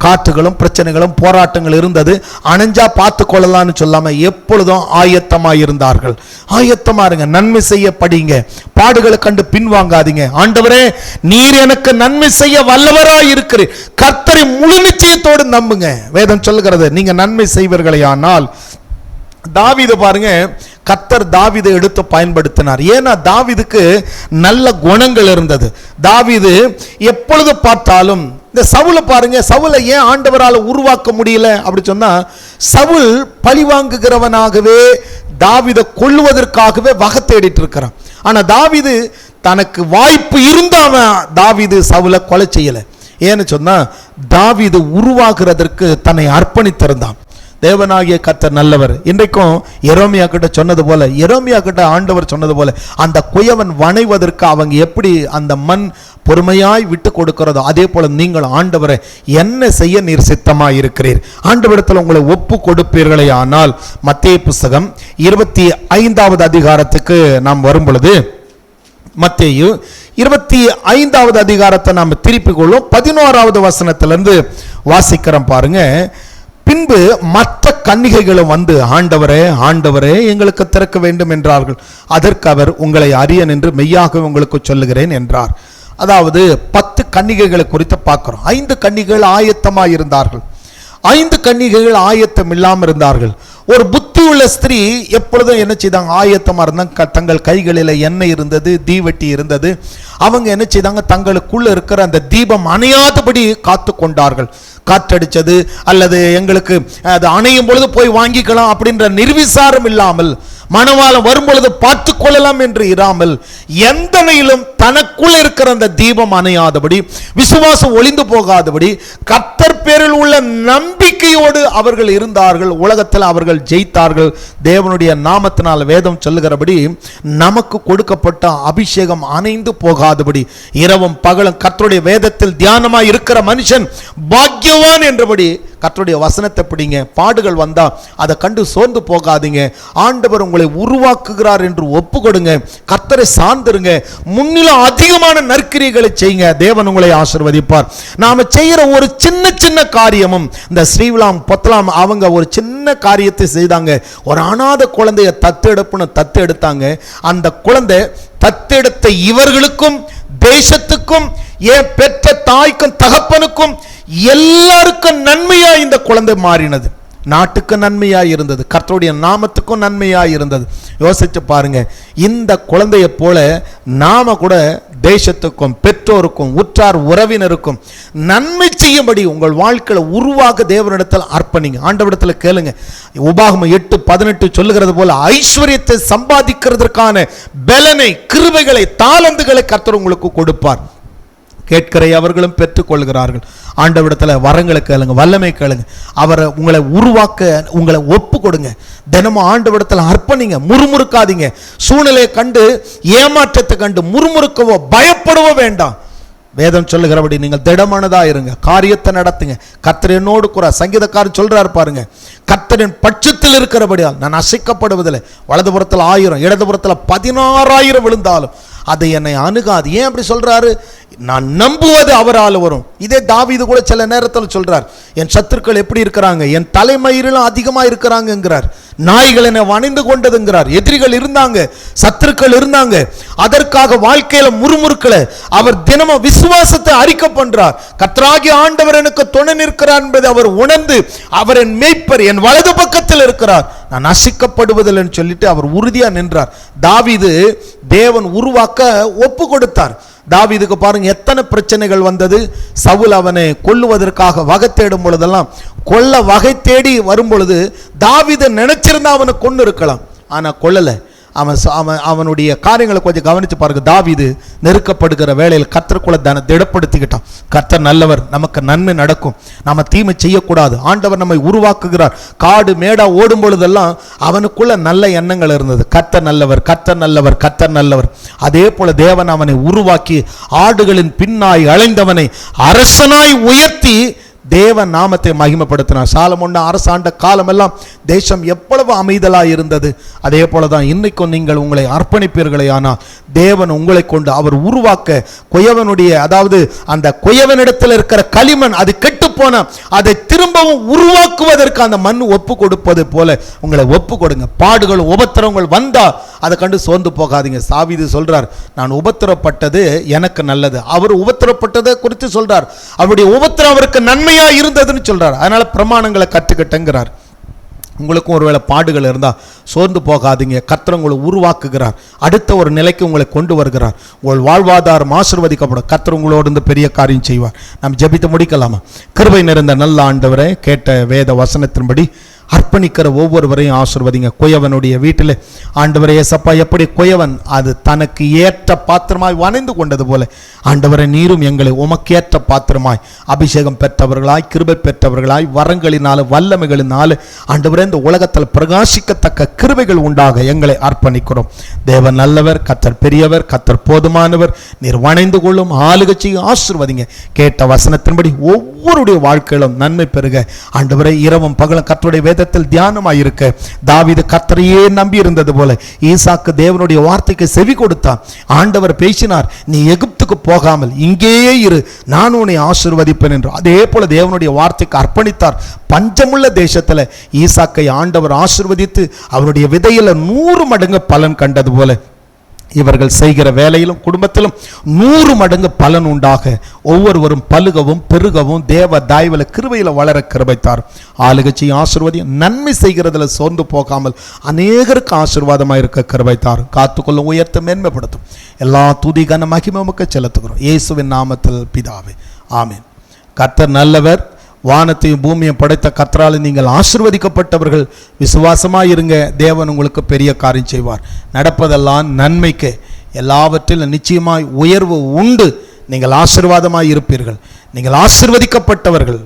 காற்றுகளும் பிரச்சனைகளும் போராட்டங்கள் இருந்தது. அணைஞ்சா பார்த்து கொள்ளலான்னு சொல்லாம எப்பொழுதும் ஆயத்தமாக இருந்தார்கள். ஆயத்தமா இருங்க, நன்மை செய்ய படிங்க, பாடுகளை கண்டு பின்வாங்காதீங்க. ஆண்டவரே, நீர் எனக்கு நன்மை செய்ய வல்லவராய் இருக்கிறீர். கர்த்தரை முழு நிச்சயத்தோடு நம்புங்க. வேதம் சொல்லுகிறது, நீங்க நன்மை செய்வீர்களேயானால். தாவீது பாருங்க, கர்த்தர் தாவீதை எடுத்து பயன்படுத்தினார். ஏன்னா தாவீதுக்கு நல்ல குணங்கள் இருந்தது. தாவீது எப்பொழுது பார்த்தாலும் இந்த சவுலை பாருங்க, சவுலை ஏன் ஆண்டவரால் உருவாக்க முடியல அப்படி சொன்னா, சவுல் பழிவாங்குகிறவனாகவே தாவீதை கொல்லுவதற்காகவே வகை தேடிட்டு இருக்கிறான். ஆனா தாவீது தனக்கு வாய்ப்பு இருந்தாம தாவீது சவுலை கொலை செய்யல. ஏன்னு சொன்னா, தாவீது உருவாகிறதற்கு தன்னை அர்ப்பணித்திருந்தான். தேவனாகிய கர்த்தர் நல்லவர். இன்றைக்கும் எரேமியா கிட்ட சொன்னது போல, எரேமியா கிட்ட ஆண்டவர் சொன்னது போல, அந்த குயவன் வணைவதற்கு அவங்க எப்படி அந்த மண் பொறுமையாய் விட்டு கொடுக்கிறதோ அதே போல நீங்கள் ஆண்டவரை என்ன செய்ய நீர் சித்தமாய் இருக்கிறீர். ஆண்டவரிடத்தில் உங்களை ஒப்பு கொடுப்பீர்களே ஆனால். மத்தேயு புத்தகம் 25வது அதிகாரத்துக்கு நாம் வரும் பொழுது, மத்தேயு 25வது அதிகாரத்தை நாம் திருப்பிக் கொள்ளும் 11வது வசனத்திலிருந்து வாசிக்கிறோம் பாருங்க. பின்பு மற்ற கன்னிகைகளும் வந்து, ஆண்டவரே ஆண்டவரே எங்களுக்கு திறக்க வேண்டும் என்றார்கள். அதற்கு அவர், உங்களை அறியேன் என்று மெய்யாக உங்களுக்கு சொல்லுகிறேன் என்றார். அதாவது 10 கன்னிகைகளை குறித்து பார்க்கிறோம். 5 கன்னிகைகள் ஆயத்தமாக இருந்தார்கள், 5 கன்னிகைகள் ஆயத்தம் இல்லாமல் இருந்தார்கள். ஒரு புத்தி உள்ள ஸ்திரீ எப்பொழுதும் என்ன செய்தாங்க? ஆயத்தமா இருந்தாங்க. தங்கள் கைகளில் எண்ணெய் இருந்தது, தீவெட்டி இருந்தது. அவங்க என்ன செய்தாங்க? தங்களுக்குள்ள இருக்கிற அந்த தீபம் அணையாதபடி காத்து கொண்டார்கள். காற்றடிச்சது அல்லது எங்களுக்கு அது அணையும் பொழுது போய் வாங்கிக்கலாம் அப்படின்ற நிர்விசாரம் இல்லாமல் மணவாளன் வரும்பொழுது பார்த்து கொள்ளலாம் என்று இராமல் எந்தனையிலும் தனக்குள் இருக்கிற அந்த தீபம் அணையாதபடி, விசுவாசம் ஒளிந்து போகாதபடி, கர்த்தர் பேரில் உள்ள நம்பிக்கையோடு அவர்கள் இருந்தார்கள். உலகத்தில் அவர்கள் ஜெயித்தார்கள். தேவனுடைய நாமத்தினால் வேதம் சொல்லுகிறபடி நமக்கு கொடுக்கப்பட்ட அபிஷேகம் அணைந்து போகாதபடி இரவும் பகலும் கர்த்தருடைய வேதத்தில் தியானமாய் இருக்கிற மனுஷன் பாக்கியவான் என்றபடி கர்த்தருடைய வசனத்தை பிடிங்க. பாடுகள் வந்தா அதை கண்டு சோர்ந்து போகாதீங்க. ஆண்டவர் உங்களை உருவாக்குகிறார் என்று ஒப்பு கொடுங்க. கர்த்தரை சார்ந்திருங்க. முன்னிலும் அதிகமான நற்கிரியைகளை செய்யுங்க. தேவன் உங்களை ஆசீர்வதிப்பார். நாம செய்யற ஒரு சின்ன சின்ன காரியமும், இந்த ஸ்ரீவிலாம் பொத்தலாம் அவங்க ஒரு சின்ன காரியத்தை செய்தாங்க. ஒரு அனாதை குழந்தைய தத்து எடுத்தாங்க. அந்த குழந்தை தத்தெடுத்த இவர்களுக்கும் தேசத்துக்கும் ஏன் பெற்ற தாய்க்கும் தகப்பனுக்கும் எல்லாருக்கும் நன்மையா இந்த குழந்தை மாறினது. நாட்டுக்கு நன்மையா இருந்தது, கர்த்தருடைய நாமத்துக்கும் நன்மையா இருந்தது. யோசிச்சு பாருங்க. இந்த குழந்தையை போல நாம கூட தேசத்துக்கும் பெற்றோருக்கும் உற்றார் உறவினருக்கும் நன்மை செய்யும்படி உங்கள் வாழ்க்கையில உருவாக தேவனிடத்தில் அர்ப்பணிங்க. ஆண்டவரிடத்தில் கேளுங்க. உபாகமம் 8:18 சொல்லுகிறது போல ஐஸ்வர்யத்தை சம்பாதிக்கிறதற்கான பலனை, கிருபைகளை, தாளந்துகளை கர்த்தர் உங்களுக்கு கொடுப்பார். கேட்கிற அவர்களும் பெற்றுக் கொள்கிறார்கள். ஆண்டவரிடத்தில் வரங்களை கேளுங்க, வல்லமை கேளுங்க. அவரை உங்களை உருவாக்க உங்களை ஒப்பு கொடுங்க. தினமும் ஆண்டவரிடத்தில் அர்ப்பணிங்க. முறுமுறுக்காதீங்க. சூழ்நிலையை கண்டு, ஏமாற்றத்தை கண்டு முறுமுறுக்கவோ பயப்படவோ வேண்டாம். வேதம் சொல்லுகிறபடி நீங்கள் திடமானதா இருங்க, காரியத்தை நடத்துங்க. கர்த்தர் என்னோடு கூட, சங்கீதக்காரன் சொல்றாரு பாருங்க, கர்த்தரின் பட்சத்தில் இருக்கிறபடியால் நான் அசைக்கப்படுவதில்லை. வலதுபுறத்தில் 1000 இடதுபுறத்தில் 16,000 விழுந்தாலும் அதை என்னை அணுகாது. ஏன் அப்படி சொல்றாரு? நான் நம்புவது அவரால் வரும். இதே தாவீது கூட சில நேரத்தில் சொல்றார், என் சத்துருக்கள் எப்படி இருக்கிறாங்க, என் தலைமயிரிலும் அதிகமா இருக்கிறாங்கிறார். நாய்கள் என்னை வணைந்து கொண்டதுங்கிறார். எதிரிகள் இருந்தாங்க, சத்துருக்கள் இருந்தாங்க. அதற்காக வாழ்க்கையில முறுமுறுக்கல. அவர் தினமும் விசுவாசத்தை அறிக்கை பண்றார். கர்த்தராகிய ஆண்டவர் எனக்கு துணை நிற்கிறார் என்பதை அவர் உணர்ந்து, அவர் என் மேய்ப்பர், என் வலது பக்கத்தில் இருக்கிறார், நான் அசைக்கப்படுவதில்லை சொல்லிட்டு அவர் உறுதியா நின்றார். தாவீது தேவன் உருவாக்க ஒப்பு கொடுத்தார். தாவீதுக்கு பாருங்க எத்தனை பிரச்சனைகள் வந்தது. சவுல் அவனை கொல்லுவதற்காக வகை தேடும் பொழுதெல்லாம், கொல்ல வகை தேடி வரும் பொழுது தாவீது நினைச்சிருந்தா அவனை கொண்டு இருக்கலாம், ஆனா கொல்லல. அவனுடைய காரியங்களை கொஞ்சம் கவனித்து பாருங்க. தாவீது நெருக்கப்படுகிற வேளையில் கர்த்தருக்குள்ள திடப்படுத்திக்கிட்டான். கர்த்தர் நல்லவர், நமக்கு நன்மை நடக்கும், நம்ம தீமை செய்யக்கூடாது. ஆண்டவர் நம்மை உருவாக்குகிறார். காடு மேடா ஓடும் பொழுதெல்லாம் அவனுக்குள்ள நல்ல எண்ணங்கள் இருந்தது. கர்த்தர் நல்லவர், கர்த்தர் நல்லவர், கர்த்தர் நல்லவர். அதே போல தேவன் அவனை உருவாக்கி ஆடுகளின் பின்னாய் அலைந்தவனை அரசனாய் உயர்த்தி தேவன் நாமத்தை மகிமைப்படுத்தினார். சாலமோன் அரசாண்ட காலமெல்லாம் தேசம் எவ்வளவு அமைதலாய் இருந்தது. அதே போலதான் இன்னைக்கும் நீங்கள் உங்களை அர்ப்பணிப்பீர்களே, ஆனால் தேவன் உங்களை கொண்டு அவர் உருவாக்க குயவனுடைய, அதாவது அந்த குயவனிடத்தில் இருக்கிற களிமண் அது கெட்டு போன அதை திரும்பவும் உருவாக்குவதற்கு அந்த மண் ஒப்பு கொடுப்பது போல உங்களை ஒப்பு கொடுங்க. பாடுகள் உபத்திரங்கள் வந்தா அதை கண்டு சோர்ந்து போகாதீங்க. தாவீது சொல்றார், நான் உபத்திரப்பட்டது எனக்கு நல்லது. அவர் உபத்திரப்பட்டதை குறித்து சொல்றார். அவருடைய உபத்திரம் அவருக்கு நன்மையா இருந்ததுன்னு சொல்றார். அதனால பிரமாணங்களை கற்றுக்கிட்டங்கிறார். உங்களுக்கும் ஒருவேளை பாடுகள் இருந்தால் சோர்ந்து போகாதீங்க. கர்த்தர் உங்களை உருவாக்குகிறார். அடுத்த ஒரு நிலைக்கு உங்களை கொண்டு வருகிறார். உங்கள் வாழ்வாதாரம் ஆசீர்வதிக்கப்படும். கர்த்தர் உங்களோடு இருந்து பெரிய காரியம் செய்வார். நாம் ஜெபித்து முடிக்கலாமா? கிருபை நிறைந்த நல்ல ஆண்டவரே, கேட்ட வேத வசனத்தின்படி அர்ப்பணிக்கிற ஒவ்வொருவரையும் ஆசீர்வதிங்க. குயவனுடைய வீட்டில் ஆண்டவரே ஏசப்பா, எப்படி குயவன் அது தனக்கு ஏற்ற பாத்திரமாய் வணைந்து கொண்டது போல ஆண்டவரை நீரும் எங்களை உமக்கேற்ற பாத்திரமாய் அபிஷேகம் பெற்றவர்களாய், கிருபை பெற்றவர்களாய், வரங்களினாலும் வல்லமைகளினாலும் ஆண்டவரே இந்த உலகத்தில் பிரகாசிக்கத்தக்க கிருபைகள் உண்டாக எங்களை அர்ப்பணிக்கிறோம். தேவன் நல்லவர், கர்த்தர் பெரியவர், கர்த்தர் போதுமானவர். நீர் வணைந்து கொள்ளும் ஆளுகட்சியை ஆசீர்வதிங்க. கேட்ட வசனத்தின்படி ஒவ்வொருடைய வாழ்க்கையிலும் நன்மை பெறுக. ஆண்டவரை இரவும் பகலும் கர்த்தருடைய வேதத்தில் தியானமாயிருக்க தாவீது கர்த்தரையே நம்பி இருந்தது போல ஈசாக்கு தேவனுடைய வார்த்தைக்கு செவி கொடுத்தான். ஆண்டவர் பேசினார், நீ எகிப்துக்கு போகாமல் இங்கேயே இரு, நான் உன்னை ஆசீர்வதிப்பேன் என்று. அதே போல தேவனுடைய வார்த்தைக்கு அர்ப்பணித்தார். பஞ்சமுள்ள தேசத்துல ஈசாக்கை ஆண்டவர் ஆசீர்வதித்து அவருடைய விதையில 100 மடங்கு பலன் கண்டது போல இவர்கள் செய்கிற வேலையிலும் குடும்பத்திலும் 100 மடங்கு பலன் உண்டாக ஒவ்வொருவரும் பலுகவும் பெருகவும் தேவ தாய்வல கிருபையில வளர கிருபைத்தார். ஆளுகட்சி ஆசீர்வாதம் நன்மை செய்கிறதுல சோர்ந்து போகாமல் அநேகருக்கு ஆசீர்வாதமாக இருக்க கிருபைத்தார். காத்துக்கொள்ளும், உயர்த்த மேன்மைப்படுத்தும். எல்லா துதி கன மகிமைக்கு செலுத்துகிறோம் இயேசுவின் நாமத்தில் பிதாவே, ஆமீன். கர்த்தர் நல்லவர். வானத்தையும் பூமியையும் படைத்த கர்த்தரால் நீங்கள் ஆசீர்வதிக்கப்பட்டவர்கள். விசுவாசமாயிருங்க, தேவன் உங்களுக்கு பெரிய காரியம் செய்வார். நடப்பதெல்லாம் நன்மைக்கு, எல்லாவற்றிலும் நிச்சயமாய் உயர்வு உண்டு. நீங்கள் ஆசீர்வாதமாய் இருப்பீர்கள். நீங்கள் ஆசீர்வதிக்கப்பட்டவர்கள்.